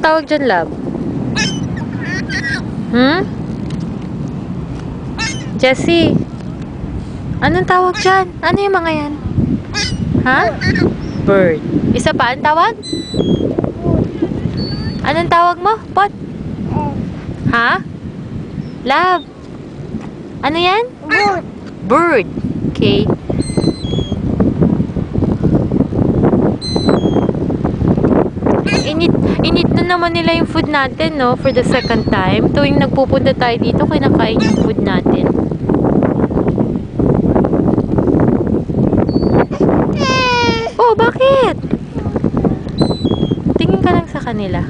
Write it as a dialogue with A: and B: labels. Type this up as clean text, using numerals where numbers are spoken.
A: Anong tawag dyan, love? Jessie? Anong tawag dyan? Ano yung mga yan? Ha? Bird. Isa pa, anong tawag? Anong tawag mo? Pot? Ha? Love? Ano yan?
B: Bird.
A: Bird. Okay. Init na naman nila yung food natin, no? For the second time. Tuwing nagpupunta tayo dito, kinakain yung food natin. Oh, bakit? Tingin ka lang sa kanila.